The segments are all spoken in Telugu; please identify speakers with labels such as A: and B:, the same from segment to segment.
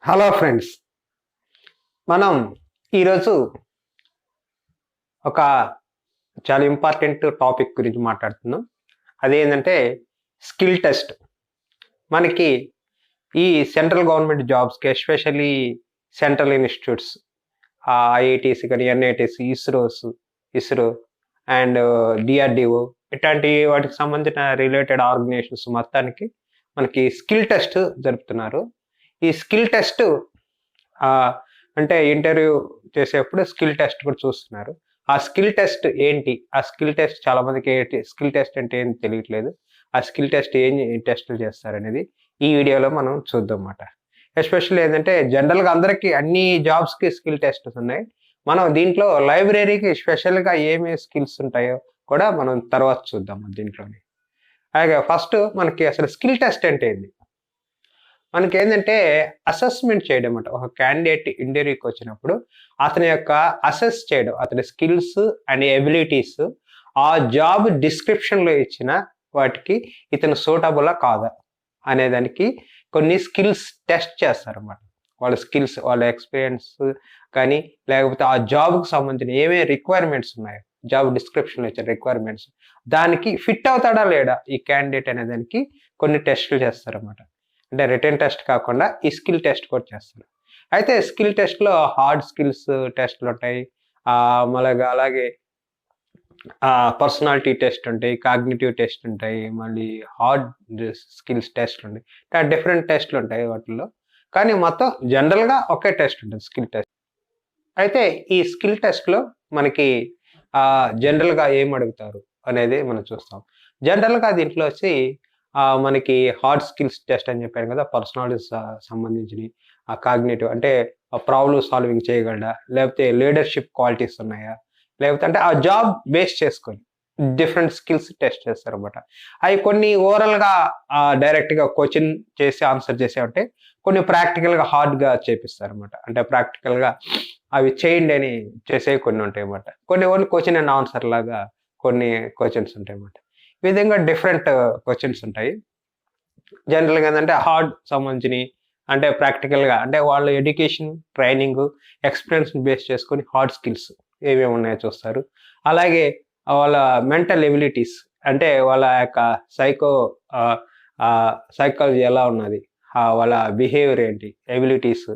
A: హలో ఫ్రెండ్స్, మనం ఈరోజు ఒక చాలా ఇంపార్టెంట్ టాపిక్ గురించి మాట్లాడుతున్నాం. అదేంటంటే స్కిల్ టెస్ట్. మనకి ఈ సెంట్రల్ గవర్నమెంట్ జాబ్స్కి, ఎస్పెషల్లీ సెంట్రల్ ఇన్స్టిట్యూట్స్, ఐఐటీస్ కానీ, ఎన్ఐటీస్, ఇస్రో అండ్ డిఆర్డిఓ ఇట్లాంటి వాటికి సంబంధించిన రిలేటెడ్ ఆర్గనైజేషన్స్ మొత్తానికి మనకి స్కిల్ టెస్ట్ జరుపుతున్నారు. ఈ స్కిల్ టెస్ట్ అంటే ఇంటర్వ్యూ చేసేప్పుడు స్కిల్ టెస్ట్ కూడా చూస్తున్నారు. ఆ స్కిల్ టెస్ట్ ఏంటి? ఆ స్కిల్ టెస్ట్ చాలా మందికి ఏంటి స్కిల్ టెస్ట్ అంటే ఏంటి తెలియట్లేదు. ఆ స్కిల్ టెస్ట్ ఏం టెస్టులు చేస్తారనేది ఈ వీడియోలో మనం చూద్దాం అన్నమాట. ఎస్పెషల్లీ ఏంటంటే జనరల్గా అందరికీ అన్ని జాబ్స్కి స్కిల్ టెస్ట్స్ ఉన్నాయి. మనం దీంట్లో లైబ్రరీకి స్పెషల్గా ఏమేమి స్కిల్స్ ఉంటాయో కూడా మనం తర్వాత చూద్దాం దీంట్లోని. అలాగే ఫస్ట్ మనకి అసలు స్కిల్ టెస్ట్ అంటే ఏంటి? మనకి ఏంటంటే అసెస్మెంట్ చేయడం అంట. ఒక క్యాండిడేట్ ఇంటర్వ్యూకి వచ్చినప్పుడు అతని యొక్క అసెస్ చేయడం, అతని స్కిల్స్ అండ్ ఎబిలిటీస్ ఆ జాబ్ డిస్క్రిప్షన్లో ఇచ్చిన వాటికి ఇతను సూటబులా కాదా అనేదానికి కొన్ని స్కిల్స్ టెస్ట్ చేస్తారన్నమాట. వాళ్ళ స్కిల్స్, వాళ్ళ ఎక్స్పీరియన్స్ కానీ, లేకపోతే ఆ జాబ్కి సంబంధించిన ఏమేమి రిక్వైర్మెంట్స్ ఉన్నాయో, జాబ్ డిస్క్రిప్షన్లో ఇచ్చిన రిక్వైర్మెంట్స్, దానికి ఫిట్ అవుతాడా లేడా ఈ క్యాండిడేట్ అనే దానికి కొన్ని టెస్టులు చేస్తారన్నమాట. అంటే రిటర్న్ టెస్ట్ కాకుండా ఈ స్కిల్ టెస్ట్ కూడా చేస్తారు. అయితే స్కిల్ టెస్ట్లో హార్డ్ స్కిల్స్ టెస్ట్లు ఉంటాయి, అలాగే పర్సనాలిటీ టెస్ట్ ఉంటాయి, కాగ్నిటివ్ టెస్ట్ ఉంటాయి, మళ్ళీ హార్డ్ స్కిల్స్ టెస్ట్ ఉంటాయి. డిఫరెంట్ టెస్ట్లు ఉంటాయి వాటిల్లో. కానీ మొత్తం జనరల్గా ఒకే టెస్ట్ ఉంటుంది, స్కిల్ టెస్ట్. అయితే ఈ స్కిల్ టెస్ట్లో మనకి జనరల్గా ఏం అడుగుతారు అనేది మనం చూస్తాం. జనరల్గా దీంట్లో వచ్చి మనకి హార్డ్ స్కిల్స్ టెస్ట్ అని చెప్పాను కదా, పర్సనాలిటీ సంబంధించినవి, కాగ్నేటివ్ అంటే ప్రాబ్లమ్ సాల్వింగ్ చేయగలడా, లేకపోతే లీడర్షిప్ క్వాలిటీస్ ఉన్నాయా, లేకపోతే అంటే ఆ జాబ్ బేస్ చేసుకొని డిఫరెంట్ స్కిల్స్ టెస్ట్ చేస్తారు అనమాట. అవి కొన్ని ఓవరాల్గా డైరెక్ట్గా క్వశ్చన్ చేసి ఆన్సర్ చేసే ఉంటే, కొన్ని ప్రాక్టికల్గా హార్డ్గా చేపిస్తారు అనమాట. అంటే ప్రాక్టికల్గా అవి చేయండి అని చేసే కొన్ని ఉంటాయి అన్నమాట. కొన్ని ఓన్లీ క్వశ్చన్ అండ్ ఆన్సర్ లాగా కొన్ని క్వశ్చన్స్ ఉంటాయి అన్నమాట. ఈ విధంగా డిఫరెంట్ క్వశ్చన్స్ ఉంటాయి. జనరల్గా ఏంటంటే హార్డ్ సంబంధించినవి అంటే ప్రాక్టికల్గా అంటే వాళ్ళ ఎడ్యుకేషన్, ట్రైనింగ్, ఎక్స్పీరియన్స్ బేస్ చేసుకొని హార్డ్ స్కిల్స్ ఏమేమి ఉన్నాయో చూస్తారు. అలాగే వాళ్ళ మెంటల్ ఎబిలిటీస్ అంటే వాళ్ళ యొక్క సైకాలజీ ఎలా ఉన్నది, వాళ్ళ బిహేవియర్ ఏంటి, ఎబిలిటీస్,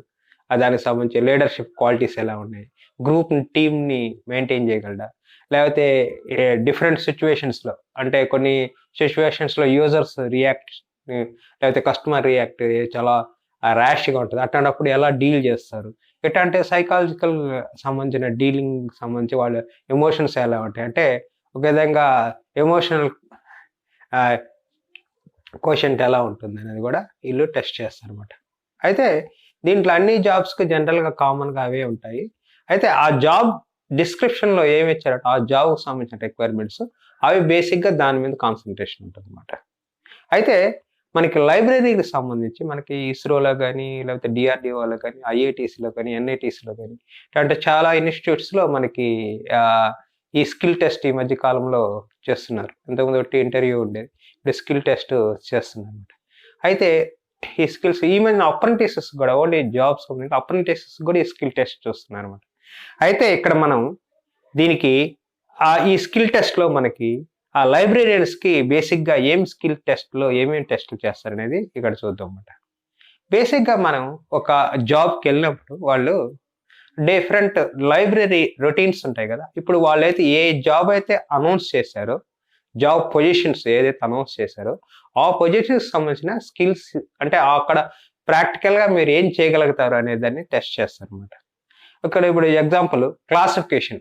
A: దానికి సంబంధించి లీడర్షిప్ క్వాలిటీస్ ఎలా ఉన్నాయి, గ్రూప్ టీమ్ని మెయింటైన్ చేయగలడా, లేకపోతే డిఫరెంట్ సిచ్యువేషన్స్లో అంటే కొన్ని సిచ్యువేషన్స్లో యూజర్స్ రియాక్ట్, లేకపోతే కస్టమర్ రియాక్ట్ చాలా ర్యాష్గా ఉంటుంది, అట్లాంటప్పుడు ఎలా డీల్ చేస్తారు, ఎట్లాంటి సైకాలజికల్ సంబంధించిన డీలింగ్ సంబంధించి వాళ్ళ ఎమోషన్స్ ఎలా ఉంటాయి, అంటే ఒక విధంగా ఎమోషనల్ క్వశ్చన్ ఎలా ఉంటుంది అనేది కూడా వీళ్ళు టెస్ట్ చేస్తారు అనమాట. అయితే దీంట్లో అన్ని జాబ్స్కి జనరల్గా కామన్గా అవే ఉంటాయి. అయితే ఆ జాబ్ డిస్క్రిప్షన్లో ఏమి ఇచ్చారంటే ఆ జాబ్కి సంబంధించిన రిక్వైర్మెంట్స్ అవి బేసిక్గా దాని మీద కాన్సన్ట్రేషన్ ఉంటుంది అనమాట. అయితే మనకి లైబ్రరీకి సంబంధించి మనకి ఇస్రోలో కానీ, లేకపోతే డిఆర్డిఓలో కానీ, ఐఐటీస్లో కానీ, ఎన్ఐటీస్లో కానీ, అంటే చాలా ఇన్స్టిట్యూట్స్లో మనకి ఈ స్కిల్ టెస్ట్ ఈ మధ్య కాలంలో చేస్తున్నారు. ఇంతకుముందు ఒకటి ఇంటర్వ్యూ ఉండేది, ఇప్పుడు స్కిల్ టెస్ట్ చేస్తున్నారు అనమాట. అయితే ఈ స్కిల్స్ ఈ మధ్య అప్రెంటిసెస్ కూడా, ఓన్లీ జాబ్స్ అప్రెంటిసెస్ కూడా ఈ స్కిల్ టెస్ట్ చూస్తున్నారు అనమాట. అయితే ఇక్కడ మనం దీనికి ఈ స్కిల్ టెస్ట్లో మనకి ఆ లైబ్రేరియన్స్కి బేసిక్గా ఏం స్కిల్ టెస్ట్లో ఏమేమి టెస్ట్లు చేస్తారనేది ఇక్కడ చూద్దాం అన్నమాట. బేసిక్గా మనం ఒక జాబ్కి వెళ్ళినప్పుడు వాళ్ళు డిఫరెంట్ లైబ్రరీ రొటీన్స్ ఉంటాయి కదా. ఇప్పుడు వాళ్ళైతే ఏ జాబ్ అయితే అనౌన్స్ చేశారో, జాబ్ పొజిషన్స్ ఏదైతే అనౌన్స్ చేశారో ఆ పొజిషన్స్ సంబంధించిన స్కిల్స్ అంటే అక్కడ ప్రాక్టికల్గా మీరు ఏం చేయగలుగుతారు అనే దాన్ని టెస్ట్ చేస్తారు అనమాట. ఇక్కడ ఇప్పుడు ఎగ్జాంపుల్ క్లాసిఫికేషన్,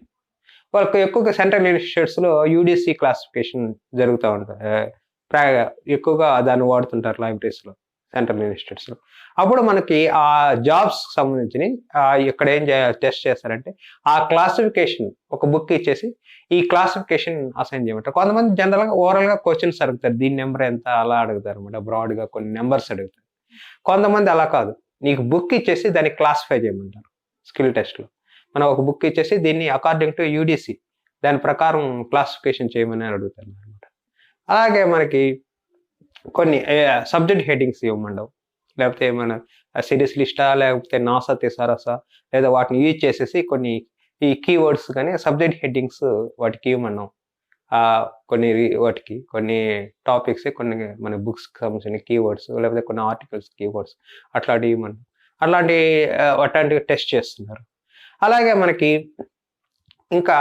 A: వాళ్ళకి ఎక్కువగా సెంట్రల్ ఇన్స్టిట్యూట్స్లో యూడిసి క్లాసిఫికేషన్ జరుగుతూ ఉంటుంది. ఎక్కువగా దాన్ని వాడుతుంటారు లైబ్రరీస్లో, సెంట్రల్ ఇన్స్టిట్యూట్స్లో. అప్పుడు మనకి ఆ జాబ్స్ సంబంధించి ఇక్కడ ఏం టెస్ట్ చేస్తారంటే ఆ క్లాసిఫికేషన్ ఒక బుక్ ఇచ్చేసి ఈ క్లాసిఫికేషన్ అసైన్ చేయమంటారు. కొంతమంది జనరల్గా ఓవరాల్గా క్వశ్చన్స్ అడుగుతారు, దీని నెంబర్ ఎంత అలా అడుగుతారు అనమాట, బ్రాడ్గా కొన్ని నెంబర్స్ అడుగుతారు. కొంతమంది అలా కాదు, నీకు బుక్ ఇచ్చేసి దాన్ని క్లాసిఫై చేయమంటారు. స్కిల్ టెస్ట్లో మనం ఒక బుక్ ఇచ్చేసి దీన్ని అకార్డింగ్ టు యూడిసి దాని ప్రకారం క్లాసిఫికేషన్ చేయమని అడుగుతారు అనమాట. అలాగే మనకి కొన్ని సబ్జెక్ట్ హెడ్డింగ్స్ ఇవ్వమండవు, లేకపోతే మన సిరీస్ లిస్టా, లేకపోతే నాసా థెసారసా, లేదా వాటిని యూజ్ చేసేసి కొన్ని ఈ కీవర్డ్స్ కానీ సబ్జెక్ట్ హెడ్డింగ్స్ వాటికి ఇవ్వమన్నాం. వాటికి కొన్ని టాపిక్స్, కొన్ని మన బుక్స్కి సంబంధించిన కీవర్డ్స్, లేకపోతే కొన్ని ఆర్టికల్స్ కీవర్డ్స్ అట్లాంటివి ఇవ్వమన్నాం. అట్లాంటివి టెస్ట్ చేస్తున్నారు. అలాగే మనకి ఇంకా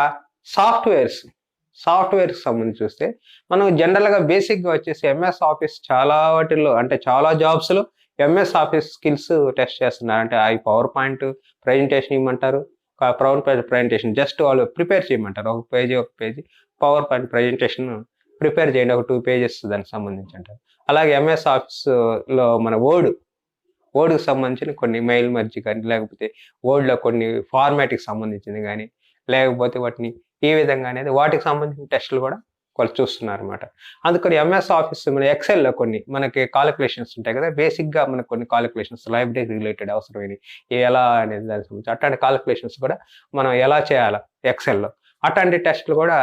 A: సాఫ్ట్వేర్కి సంబంధించి చూస్తే మనం జనరల్గా బేసిక్గా వచ్చేసి ఎంఎస్ ఆఫీస్ చాలా వాటిల్లో అంటే చాలా జాబ్స్లో ఎంఎస్ ఆఫీస్ స్కిల్స్ టెస్ట్ చేస్తున్నారు. అంటే అవి పవర్ పాయింట్ ప్రజెంటేషన్ ఇవ్వమంటారు. పవర్ పాయింట్ ప్రజెంటేషన్ జస్ట్ వాళ్ళు ప్రిపేర్ చేయమంటారు. ఒక page power point presentation prepare చేయండి, ఒక 2 pages దానికి సంబంధించి అంటారు. అలాగే ఎంఎస్ ఆఫీస్లో మన వర్డ్కి సంబంధించిన కొన్ని మెయిల్ మర్జీ కానీ, లేకపోతే వర్డ్లో కొన్ని ఫార్మాట్కి సంబంధించింది కానీ, లేకపోతే వాటిని ఈ విధంగా అనేది వాటికి సంబంధించిన టెస్టులు కూడా వాళ్ళు చూస్తున్నారు అనమాట. అందుకని ఎంఎస్ ఆఫీస్ మన ఎక్సెల్లో కొన్ని మనకి కాలిక్యులేషన్స్ ఉంటాయి కదా, బేసిక్గా మనకు కొన్ని కాలిక్యులేషన్స్ లైబ్రరీ రిలేటెడ్ అవసరమైనవి ఎలా అనేది దానికి సంబంధించి అట్లాంటి కాలిక్యులేషన్స్ కూడా మనం ఎలా చేయాలా ఎక్సెల్లో అట్లాంటి టెస్టులు కూడా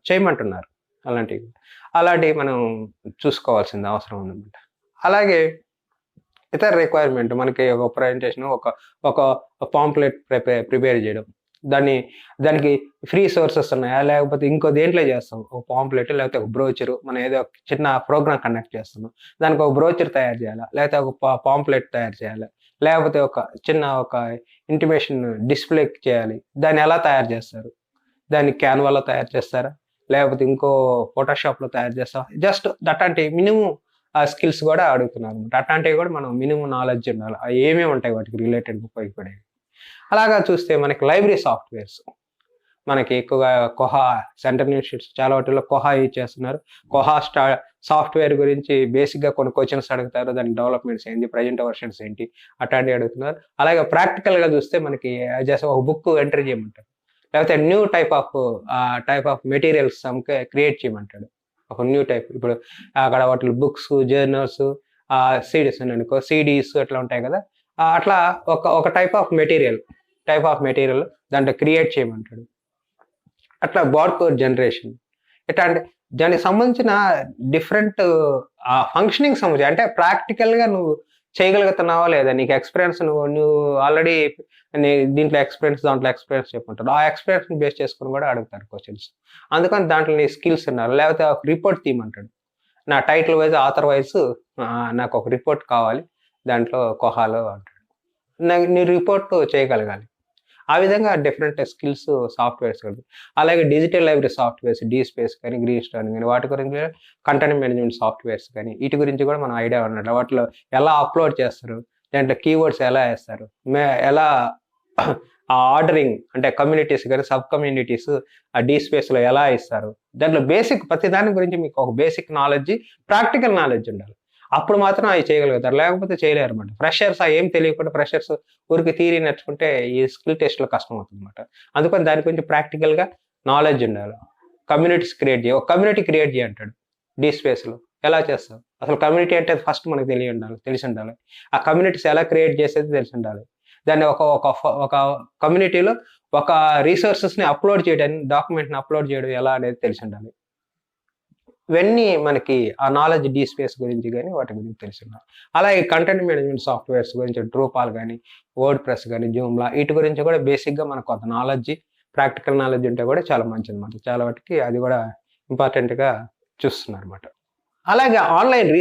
A: చేయమంటున్నారు. అలాంటివి మనం చూసుకోవాల్సింది అవసరం ఉందన్నమాట. అలాగే ఇతర రిక్వైర్మెంట్ మనకి ఒక ప్రజెంటేషన్, ఒక పాంప్లెట్ ప్రిపేర్ చేయడం, దానికి ఫ్రీ సోర్సెస్ ఉన్నాయా, లేకపోతే ఇంకో దేంట్లో చేస్తాం, ఒక పాంప్లెట్ లేకపోతే ఒక బ్రోచరు, మనం ఏదో చిన్న ప్రోగ్రామ్ కండక్ట్ చేస్తున్నాం, దానికి ఒక బ్రోచర్ తయారు చేయాలా, లేకపోతే ఒక పాంప్లెట్ తయారు చేయాలి, లేకపోతే ఒక ఇంటిమేషన్ డిస్ప్లే చేయాలి. దాన్ని ఎలా తయారు చేస్తారు? దాన్ని క్యాన్వాలో తయారు చేస్తారా, లేకపోతే ఇంకో ఫోటోషాప్లో తయారు చేస్తారా? జస్ట్ అట్లాంటి మినిమం స్కిల్స్ కూడా అడుగుతున్నారు అనమాట. అట్లాంటివి కూడా మనం మినిమం నాలెడ్జ్ ఉండాలి. ఏమేమి ఉంటాయి వాటికి రిలేటెడ్ ఉపయోగపడేవి. అలాగా చూస్తే మనకి లైబ్రరీ సాఫ్ట్వేర్స్ మనకి ఎక్కువగా కోహా, సెంట్రల్ ఇన్స్టిట్యూట్స్ చాలా వాటిల్లో కోహా యూజ్ చేస్తున్నారు. కోహా సాఫ్ట్వేర్ గురించి బేసిక్గా కొన్ని క్వశ్చన్స్ అడుగుతారు. దాని డెవలప్మెంట్స్ ఏంటి, ప్రజెంట్ వర్షన్స్ ఏంటి అట్లాంటివి అడుగుతున్నారు. అలాగే ప్రాక్టికల్గా చూస్తే మనకి జస్ట్ ఒక బుక్ ఎంటర్ చేయమంటారు, లేకపోతే new type of materials create చేయమంటాడు. ఒక న్యూ టైప్, ఇప్పుడు అక్కడ వాటి బుక్స్, జర్నల్స్, సిడీస్ అనుకో, సిడీస్ అట్లా ఉంటాయి కదా, అట్లా ఒక టైప్ ఆఫ్ మెటీరియల్ దాంట్లో క్రియేట్ చేయమంటాడు. అట్లా బాడ్ కోడ్ జనరేషన్ ఇట్లాంటి దానికి సంబంధించిన డిఫరెంట్ ఫంక్షనింగ్ సంబంధించి అంటే ప్రాక్టికల్గా నువ్వు చేయగలుగుతున్నావా లేదా, నీకు ఎక్స్పీరియన్స్ నువ్వు ఆల్రెడీ దీంట్లో ఎక్స్పీరియన్స్ చెప్పుకుంటారు. ఆ ఎక్స్పీరియన్స్ బేస్ చేసుకుని కూడా అడుగుతారు క్వశ్చన్స్. అందుకని దాంట్లో నీ స్కిల్స్ ఉన్నారు. లేకపోతే ఒక రిపోర్ట్ తీయమంటాడు, నా టైటిల్ వైజ్, ఆథర్ వైజ్ నాకు ఒక రిపోర్ట్ కావాలి దాంట్లో కోహాలో అంటాడు. నీ రిపోర్ట్ చేయగలగాలి. ఆ విధంగా డిఫరెంట్ స్కిల్స్ సాఫ్ట్వేర్స్. అలాగే డిజిటల్ లైబ్రరీ సాఫ్ట్వేర్స్, DSpace కానీ, గ్రీన్ స్టోన్ కానీ, వాటి గురించి కంటెంట్ మేనేజ్మెంట్ సాఫ్ట్వేర్స్ కానీ, వీటి గురించి కూడా మనం ఐడియా ఉన్నట్టు వాటిలో ఎలా అప్లోడ్ చేస్తారు, దాంట్లో కీవర్డ్స్ ఎలా వేస్తారు, ఎలా ఆర్డరింగ్ అంటే కమ్యూనిటీస్ కానీ సబ్ కమ్యూనిటీస్ DSpaceలో ఎలా ఇస్తారు, దాంట్లో బేసిక్ ప్రతి దాని గురించి మీకు ఒక బేసిక్ నాలెడ్జ్, ప్రాక్టికల్ నాలెడ్జ్ ఉండాలి. అప్పుడు మాత్రం అవి చేయగలుగుతారు, లేకపోతే చేయలేరు అనమాట. ఫ్రెషర్స్ ఏం తెలియకుండా ఫ్రెషర్స్ ఊరికి థియరీ నేర్చుకుంటే ఈ స్కిల్ టెస్ట్లో కష్టం అవుతుంది అనమాట. అందుకని దాని గురించి ప్రాక్టికల్గా నాలెడ్జ్ ఉండాలి. కమ్యూనిటీస్ క్రియేట్ చేయ, ఒక కమ్యూనిటీ క్రియేట్ చేయ అంటాడు DSpaceలో. ఎలా చేస్తావు? అసలు కమ్యూనిటీ అంటే ఫస్ట్ మనకు తెలిసి ఉండాలి. ఆ కమ్యూనిటీస్ ఎలా క్రియేట్ చేసేది తెలిసి ఉండాలి. దాన్ని ఒక కమ్యూనిటీలో ఒక రిసోర్సెస్ని అప్లోడ్ చేయడానికి, డాక్యుమెంట్ని అప్లోడ్ చేయడం ఎలా అనేది తెలిసి ఉండాలి. ఇవన్నీ మనకి ఆ నాలెడ్జ్ DSpace గురించి కానీ వాటి గురించి తెలిసి ఉండాలి. అలాగే కంటెంట్ మేనేజ్మెంట్ సాఫ్ట్వేర్స్ గురించి డ్రూపాల్ కానీ, వర్డ్ ప్రెస్ కానీ, జూమ్లా వీటి గురించి కూడా బేసిక్గా మనకు కొంత నాలెడ్జ్, ప్రాక్టికల్ నాలెడ్జ్ ఉంటే కూడా చాలా మంచిది అనమాట. చాలా వాటికి అది కూడా ఇంపార్టెంట్గా చూస్తున్నారు అనమాట. అలాగే ఆన్లైన్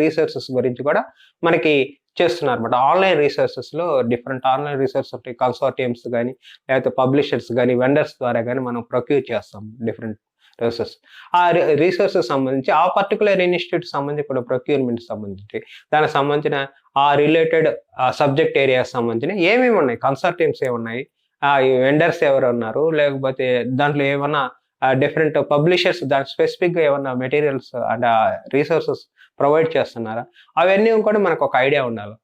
A: రీసోర్సెస్ గురించి కూడా మనకి చేస్తున్నారు అనమాట. ఆన్లైన్ రీసోర్సెస్లో డిఫరెంట్ ఆన్లైన్ రీసోర్సెస్ ఉంటాయి. కన్సార్టియమ్స్ కానీ, లేకపోతే పబ్లిషర్స్ కానీ, వెండర్స్ ద్వారా కానీ మనం ప్రొక్యూర్ చేస్తాం డిఫరెంట్ రిసోర్సెస్. ఆ రీసోర్సెస్ సంబంధించి ఆ పర్టికులర్ ఇన్స్టిట్యూట్ సంబంధించి కూడా ప్రొక్యూర్మెంట్ సంబంధించి దానికి సంబంధించిన ఆ రిలేటెడ్ సబ్జెక్ట్ ఏరియాస్ సంబంధించిన ఏమేమి ఉన్నాయి, కన్సార్టియమ్స్ ఏమున్నాయి, వెండర్స్ ఎవరు ఉన్నారు, లేకపోతే దాంట్లో ఏమన్నా డిఫరెంట్ పబ్లిషర్స్ దాని స్పెసిఫిక్గా ఏమన్నా మెటీరియల్స్ అండ్ రీసోర్సెస్ ప్రొవైడ్ చేస్తున్నారా, అవన్నీ కూడా మనకు ఒక ఐడియా ఉండాలి.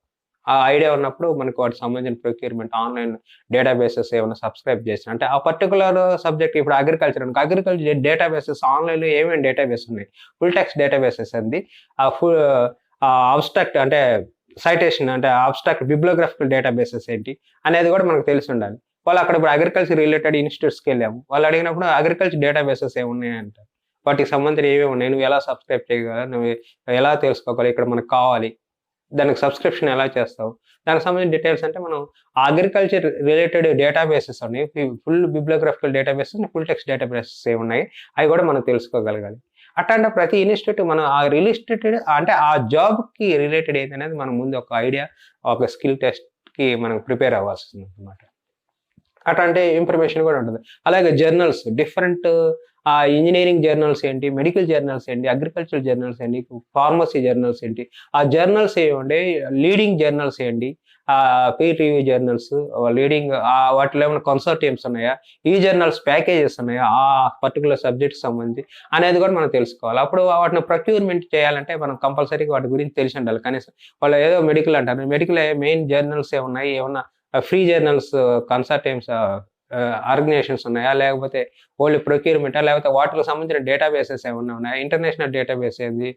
A: ఆ ఐడియా ఉన్నప్పుడు మనకు వాటికి సంబంధించిన ప్రొక్యూర్మెంట్ ఆన్లైన్ డేటాబేసెస్ ఏమైనా సబ్స్క్రైబ్ చేసిన అంటే ఆ పర్టికులర్ సబ్జెక్ట్, ఇప్పుడు అగ్రికల్చర్ డేటాబేసెస్ ఆన్లైన్లో ఏమేమి డేటాబేస్ ఉన్నాయి, ఫుల్ టెక్స్ట్ డేటాబేసెస్ అంది, అబ్స్ట్రాక్ట్ అంటే సైటేషన్ అంటే అబ్స్ట్రాక్ట్ బిబ్లియోగ్రాఫికల్ డేటాబేసెస్ ఏంటి అనేది కూడా మనకు తెలిసి ఉండాలి. వాళ్ళు అక్కడ ఇప్పుడు అగ్రికల్చర్ రిలేటెడ్ ఇన్స్టిట్యూట్స్కి వెళ్ళాము, వాళ్ళు అడిగినప్పుడు అగ్రికల్చర్ డేటాబేసెస్ ఏమున్నాయి అంటారు. వాటికి సంబంధించిన ఏమేమి ఉన్నాయి, నువ్వు ఎలా సబ్స్క్రైబ్ చేయగల, నువ్వు ఎలా తెలుసుకోగలవు, ఇక్కడ మనకు కావాలి, దానికి సబ్స్క్రిప్షన్ ఎలా చేస్తావు, దానికి సంబంధించిన డీటెయిల్స్ అంటే మనం అగ్రికల్చర్ రిలేటెడ్ డేటాబేసెస్ ఉన్నాయి, full bibliographical databases, full text databases ఏ ఉన్నాయి, అవి కూడా మనం తెలుసుకోగలగాలి. అట్లాంటి ప్రతి ఇన్స్టిట్యూట్ మనం ఆ రిలేటెడ్ అంటే ఆ జాబ్కి రిలేటెడ్ ఏంటనేది మనం ముందు ఒక ఐడియా, ఒక స్కిల్ టెస్ట్కి మనం ప్రిపేర్ అవ్వాల్సింది అనమాట. అట్లాంటి ఇన్ఫర్మేషన్ కూడా ఉంటుంది. అలాగే జర్నల్స్, డిఫరెంట్ ఇంజనీరింగ్ జర్నల్స్ ఏంటి, మెడికల్ జర్నల్స్ ఏంటి, అగ్రికల్చర్ జర్నల్స్ ఏంటి, ఫార్మసీ జర్నల్స్ ఏంటి, ఆ జర్నల్స్ ఏమంటే లీడింగ్ జర్నల్స్ ఏంటి, పీర్ రివ్యూ జర్నల్స్ లీడింగ్, వాటిలో ఏమైనా కన్సార్టియమ్స్ ఉన్నాయా, ఈ జర్నల్స్ ప్యాకేజెస్ ఉన్నాయా ఆ పర్టికులర్ సబ్జెక్ట్కి సంబంధించి అనేది కూడా మనం తెలుసుకోవాలి. అప్పుడు వాటిని ప్రొక్యూర్మెంట్ చేయాలంటే మనం కంపల్సరీగా వాటి గురించి తెలిసి ఉండాలి. కనీసం వాళ్ళు ఏదో మెడికల్ అంటారు, మెడికల్ మెయిన్ జర్నల్స్ ఏమున్నాయి, ఏమన్నా ఫ్రీ జర్నల్స్ కన్సార్టియమ్స్ ఆర్గనైజేషన్స్ ఉన్నాయా, లేకపోతే ఓన్లీ ప్రొక్యూర్మెంటా, లేకపోతే వాటికి సంబంధించిన డేటాబేసెస్ ఏమన్నా ఉన్నాయా, ఇంటర్నేషనల్ డేటాబేస్ ఏంది,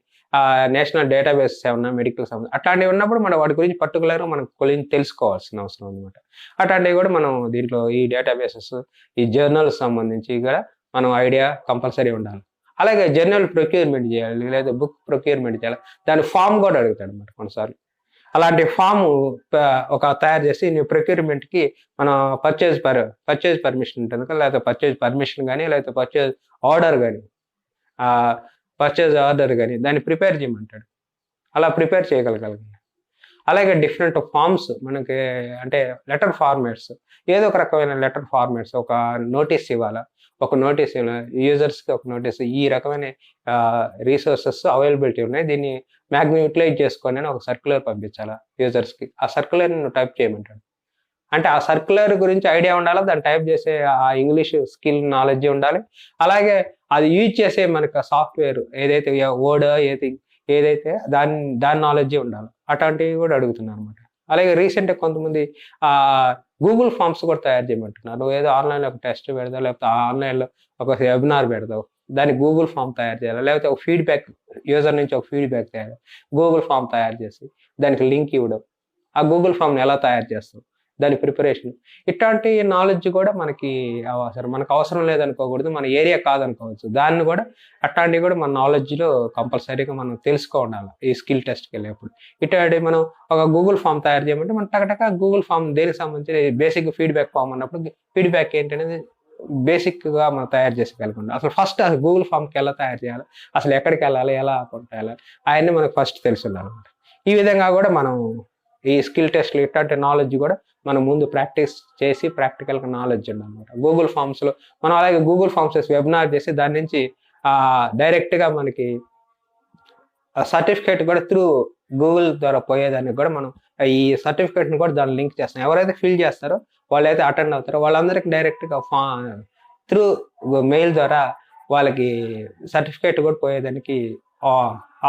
A: నేషనల్ డేటాబేసెస్ ఏమన్నా మెడికల్ సంబంధించి అట్లాంటివి ఉన్నప్పుడు మనం వాటి గురించి పర్టికులర్గా మనం గురించి తెలుసుకోవాల్సిన అవసరం అనమాట. అట్లాంటివి కూడా మనం దీంట్లో ఈ డేటాబేసెస్, ఈ జర్నల్స్ సంబంధించి కూడా మనం ఐడియా కంపల్సరీ ఉండాలి. అలాగే జర్నల్ ప్రొక్యూర్మెంట్ చేయాలి, లేదా బుక్ ప్రొక్యూర్మెంట్ చేయాలి, దాని ఫామ్ కూడా అడుగుతాడు అనమాట కొన్నిసార్లు. అలాంటి ఫామ్ ఒక తయారు చేసి నీ ప్రొక్యూర్మెంట్కి మనం పర్చేజ్ పర్మిషన్ ఉంటుంది కదా, లేకపోతే పర్చేజ్ పర్మిషన్ కానీ, లేకపోతే పర్చేజ్ ఆర్డర్ కానీ, పర్చేజ్ ఆర్డర్ కానీ దాన్ని ప్రిపేర్ చేయమంటాడు. అలా ప్రిపేర్ చేయగలగాలి. అలాగే డిఫరెంట్ ఫామ్స్ మనకి అంటే లెటర్ ఫార్మాట్స్, ఏదో ఒక రకమైన లెటర్ ఫార్మాట్స్, ఒక నోటీస్ ఇవ్వాలా, ఒక నోటీస్ యూజర్స్కి ఒక నోటీస్, ఈ రకమైన రీసోర్సెస్ అవైలబిలిటీ ఉన్నాయి, దీన్ని మ్యాక్సిమం యూటిలైజ్ చేసుకొని అని ఒక సర్క్యులర్ పంపించాలా యూజర్స్కి. ఆ సర్క్యులర్ నువ్వు టైప్ చేయమంటాడు. అంటే ఆ సర్క్యులర్ గురించి ఐడియా ఉండాలి, దాన్ని టైప్ చేసే ఆ ఇంగ్లీష్ స్కిల్ నాలెడ్జ్ ఉండాలి. అలాగే అది యూజ్ చేసే మనకు సాఫ్ట్వేర్ ఏదైతే వర్డ్ ఏదైతే దాని నాలెడ్జ్ ఉండాలి. అట్లాంటివి కూడా అడుగుతున్నారు అనమాట. అలాగే రీసెంట్గా కొంతమంది గూగుల్ ఫామ్స్ కూడా తయారు చేయమంటున్నారు. నువ్వు ఏదో ఆన్లైన్లో ఒక టెస్ట్ పెడతావు, లేకపోతే ఆన్లైన్లో ఒక వెబినార్ పెడతావు, దానికి గూగుల్ ఫామ్ తయారు చేయాలి, లేకపోతే ఒక ఫీడ్బ్యాక్ యూజర్ నుంచి ఒక ఫీడ్బ్యాక్ తయారు, గూగుల్ ఫామ్ తయారు చేసి దానికి లింక్ ఇవ్వడం, ఆ గూగుల్ ఫామ్ని ఎలా తయారు చేస్తావు, దాని ప్రిపరేషన్, ఇట్లాంటి నాలెడ్జ్ కూడా మనకి అవసరం. మనకు అవసరం లేదనుకోకూడదు, మన ఏరియా కాదనుకోవచ్చు, దాన్ని కూడా అట్లాంటివి కూడా మన నాలెడ్జ్లో కంపల్సరీగా మనం తెలుసుకోవాలి ఈ స్కిల్ టెస్ట్కి వెళ్ళేప్పుడు. ఇట్లాంటి మనం ఒక గూగుల్ ఫామ్ తయారు చేయమంటే మనం టకటక గూగుల్ ఫామ్ దేనికి సంబంధించి బేసిక్ ఫీడ్బ్యాక్ ఫామ్ అన్నప్పుడు ఫీడ్బ్యాక్ ఏంటనేది బేసిక్గా మనం తయారు చేసుకోగలుగుతాం. అసలు ఫస్ట్ అసలు గూగుల్ ఫామ్కి ఎలా తయారు చేయాలి, అసలు ఎక్కడికి వెళ్ళాలి, ఎలా అకౌంట్ వెళ్ళాలి, అవన్నీ మనకు ఫస్ట్ తెలిసి ఉండాలన్నమాట. ఈ విధంగా కూడా మనం ఈ స్కిల్ టెస్ట్లు ఇట్లాంటి నాలెడ్జ్ కూడా మనం ముందు ప్రాక్టీస్ చేసి ప్రాక్టికల్గా నాలెడ్జ్ ఉండాలన్నమాట. గూగుల్ ఫామ్స్లో మనం అలాగే గూగుల్ ఫామ్స్ వెబినార్ చేసి దాని నుంచి డైరెక్ట్గా మనకి సర్టిఫికేట్ కూడా త్రూ గూగుల్ ద్వారా పోయేదానికి కూడా మనం ఈ సర్టిఫికేట్ని కూడా దాన్ని లింక్ చేస్తాం. ఎవరైతే ఫిల్ చేస్తారో వాళ్ళైతే అటెండ్ అవుతారో వాళ్ళందరికీ డైరెక్ట్గా త్రూ మెయిల్ ద్వారా వాళ్ళకి సర్టిఫికేట్ కూడా పోయేదానికి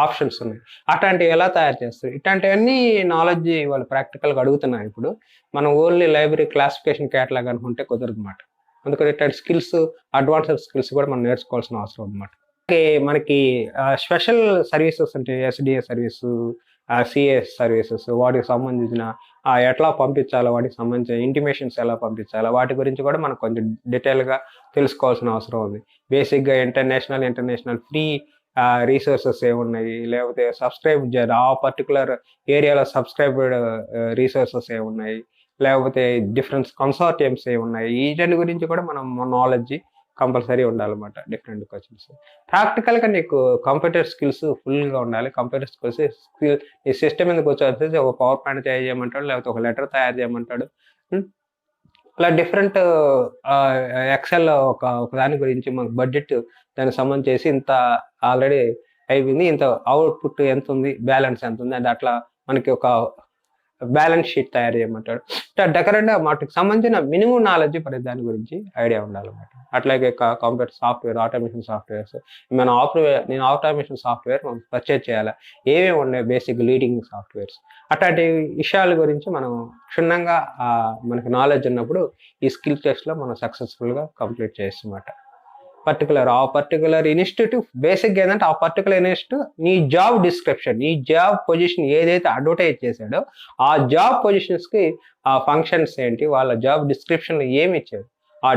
A: ఆప్షన్స్ ఉన్నాయి. అట్లాంటివి ఎలా తయారు చేస్తారు, ఇట్లాంటివన్నీ నాలెడ్జ్ వాళ్ళు ప్రాక్టికల్గా అడుగుతున్నారు. ఇప్పుడు మనం ఓన్లీ లైబ్రరీ క్లాసిఫికేషన్ క్యాటలాగ్ అనుకుంటే కుదరదు అనమాట. అందుకని ఇట్లాంటి స్కిల్స్, అడ్వాన్స్డ్ స్కిల్స్ కూడా మనం నేర్చుకోవాల్సిన అవసరం అనమాట. మనకి స్పెషల్ సర్వీసెస్ అంటే ఎస్డిఏ సర్వీసు, సిఎస్ సర్వీసెస్, వాటికి సంబంధించిన ఎట్లా పంపించాలో, వాటికి సంబంధించిన ఇంటిమేషన్స్ ఎలా పంపించాలో వాటి గురించి కూడా మనం కొంచెం డీటెయిల్గా తెలుసుకోవాల్సిన అవసరం ఉంది. బేసిక్గా ఇంటర్నేషనల్ ఫ్రీ రీసోర్సెస్ ఏమున్నాయి, లేకపోతే సబ్స్క్రైబ్ ఆ పర్టికులర్ ఏరియాలో సబ్స్క్రైబ్డ్ రీసోర్సెస్ ఏమున్నాయి, లేకపోతే డిఫరెంట్ కన్సార్టియమ్స్ ఏమున్నాయి, వీటి గురించి కూడా మనం నాలెడ్జ్ కంపల్సరీ ఉండాలన్నమాట. డిఫరెంట్ క్వశ్చన్స్ ప్రాక్టికల్గా నీకు కంప్యూటర్ స్కిల్స్ ఫుల్గా ఉండాలి. కంప్యూటర్ స్కిల్స్ ఈ సిస్టమ్ ఎందుకు వచ్చేసి ఒక పవర్ పాయింట్ తయారు చేయమంటాడు, లేకపోతే ఒక లెటర్ తయారు చేయమంటాడు. అలా డిఫరెంట్ ఎక్సెల్ ఒక దాని గురించి మనకు బడ్జెట్ దానికి సంబంధించి ఇంత ఆల్రెడీ అయిపోయింది, ఇంత అవుట్పుట్ ఎంత ఉంది, బ్యాలెన్స్ ఎంత ఉంది, అది అట్లా మనకి ఒక బ్యాలెన్స్ షీట్ తయారు చేయమంటాడు. డెకరెంట్గా వాటికి సంబంధించిన మినిమం నాలెడ్జ్ ప్రతి దాని గురించి ఐడియా ఉండాలన్నమాట. అట్లాగే కంప్యూటర్ సాఫ్ట్వేర్, ఆటోమేషన్ సాఫ్ట్వేర్స్, నేను ఆటోమేషన్ సాఫ్ట్వేర్ మనం పర్చేజ్ చేయాలా, ఏమేమి ఉన్నాయి బేసిక్ లీడింగ్ సాఫ్ట్వేర్స్, అట్లాంటి విషయాల గురించి మనం క్షుణ్ణంగా మనకి నాలెడ్జ్ ఉన్నప్పుడు ఈ స్కిల్ టెస్ట్లో మనం సక్సెస్ఫుల్గా కంప్లీట్ చేస్తామన్నమాట. ఆ పర్టికులర్ ఇన్స్టిట్యూట్ బేసిక్గా ఏంటంటే ఆ పర్టికులర్ ఇన్స్టిట్యూట్ నీ జాబ్ డిస్క్రిప్షన్, నీ జాబ్ పొజిషన్ ఏదైతే అడ్వర్టైజ్ చేశాడో ఆ జాబ్ పొజిషన్స్కి ఆ ఫంక్షన్స్ ఏంటి, వాళ్ళ జాబ్ డిస్క్రిప్షన్లో ఏమి ఇచ్చాడు, ఆ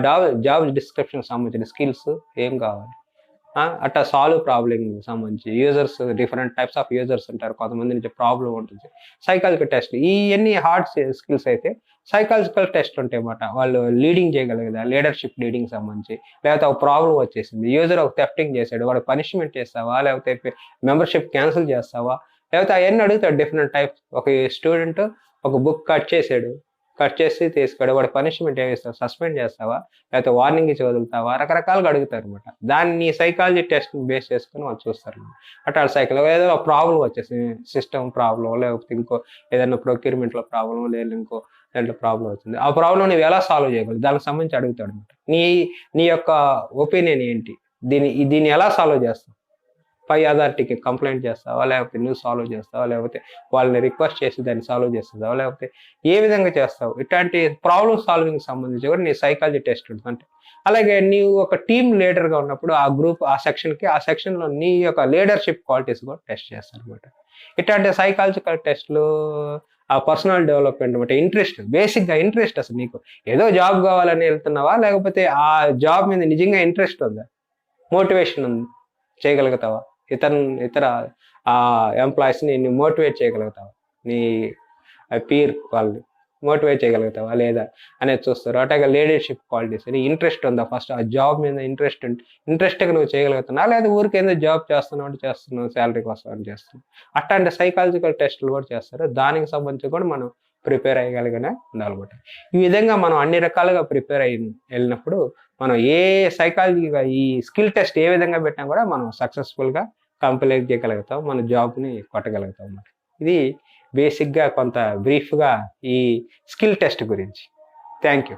A: జాబ్ డిస్క్రిప్షన్ సంబంధించిన స్కిల్స్ ఏం కావాలి, అట్లా సాల్వ్ ప్రాబ్లమ్ సంబంధించి users different types of users ఉంటారు, కొంతమంది నుంచి ప్రాబ్లం ఉంటుంది, సైకాలజికల్ టెస్ట్. ఇవన్నీ హార్డ్ స్కిల్స్ అయితే సైకాలజికల్ టెస్ట్ ఉంటాయి అన్నమాట. వాళ్ళు లీడింగ్ చేయగలిగేదా, లీడర్షిప్ లీడింగ్ సంబంధించి, లేకపోతే ఒక ప్రాబ్లం వచ్చేసింది, యూజర్ ఒక థెఫ్టింగ్ చేశాడు, వాడు పనిష్మెంట్ చేస్తావా, లేకపోతే మెంబర్షిప్ క్యాన్సిల్ చేస్తావా, లేకపోతే అవన్నీ అడుగుతాడు డిఫరెంట్ టైప్స్. ఒక స్టూడెంట్ ఒక బుక్ కట్ చేసాడు, కట్ చేసి తీసుకాడు, వాడు పనిష్మెంట్ ఏమి ఇస్తావు, సస్పెండ్ చేస్తావా, లేకపోతే వార్నింగ్ ఇచ్చి వదులుతావా, రకరకాలుగా అడుగుతారు అనమాట. దాన్ని సైకాలజీ టెస్ట్ బేస్ చేసుకుని వాళ్ళు చూస్తారు. అట్లా సైకిల్ ఏదో ఒక ప్రాబ్లం వచ్చేసి సిస్టమ్ ప్రాబ్లం, లేకపోతే ఇంకో ఏదైనా ప్రొక్యూర్మెంట్లో ప్రాబ్లం, లేదా ఇంకో దాంట్లో ప్రాబ్లం వచ్చింది, ఆ ప్రాబ్లం నువ్వు ఎలా సాల్వ్ చేయగలవు, దానికి సంబంధించి అడుగుతాడు అనమాట. నీ యొక్క ఒపీనియన్ ఏంటి, దీన్ని ఎలా సాల్వ్ చేస్తావు, పై అథారిటీకి కంప్లైంట్ చేస్తావా, లేకపోతే నువ్వు సాల్వ్ చేస్తావా, లేకపోతే వాళ్ళని రిక్వెస్ట్ చేసి దాన్ని సాల్వ్ చేస్తావా, లేకపోతే ఏ విధంగా చేస్తావు, ఇట్లాంటి ప్రాబ్లమ్ సాల్వింగ్ సంబంధించి కూడా నీ సైకాలజీ టెస్ట్ ఉంటుంది. అంటే అలాగే నీవు ఒక టీమ్ లీడర్గా ఉన్నప్పుడు ఆ గ్రూప్ ఆ సెక్షన్లో నీ యొక్క లీడర్షిప్ క్వాలిటీస్ కూడా టెస్ట్ చేస్తారు అనమాట. ఇట్లాంటి సైకాలజికల్ టెస్ట్లు, ఆ పర్సనల్ డెవలప్మెంట్ అంటే ఇంట్రెస్ట్, బేసిక్గా ఇంట్రెస్ట్, అసలు నీకు ఏదో జాబ్ కావాలని వెళ్తున్నావా, లేకపోతే ఆ జాబ్ మీద నిజంగా ఇంట్రెస్ట్ ఉందా, మోటివేషన్ ఉంది, చేయగలుగుతావా, ఇతర ఎంప్లాయీస్ని మోటివేట్ చేయగలుగుతావా, నీ పీర్ వాళ్ళని మోటివేట్ చేయగలుగుతావా లేదా అనేది చూస్తారు. అట్లాగే లీడర్షిప్ క్వాలిటీస్, నీ ఇంట్రెస్ట్ ఉందా, ఫస్ట్ ఆ జాబ్ మీద ఇంట్రెస్ట్గా నువ్వు చేయగలుగుతున్నావు, లేదా ఊరికి ఏదో జాబ్ చేస్తున్నావు అంటే చేస్తున్నావు, శాలరీ కోసం అని చేస్తున్నావు. అట్లాంటి సైకాలజికల్ టెస్టులు కూడా చేస్తారు. దానికి సంబంధించి కూడా మనం ప్రిపేర్ అయ్యగలిగిన ఉండాలన్నమాట. ఈ విధంగా మనం అన్ని రకాలుగా ప్రిపేర్ వెళ్ళినప్పుడు మనం ఏ సైకాలజీగా ఈ స్కిల్ టెస్ట్ ఏ విధంగా పెట్టినా కూడా మనం సక్సెస్ఫుల్గా కంప్లీట్ చేయగలుగుతాం, మన జాబ్ని కొట్టగలుగుతాం అన్నమాట. ఇది బేసిక్గా కొంత బ్రీఫ్గా ఈ స్కిల్ టెస్ట్ గురించి. Thank you.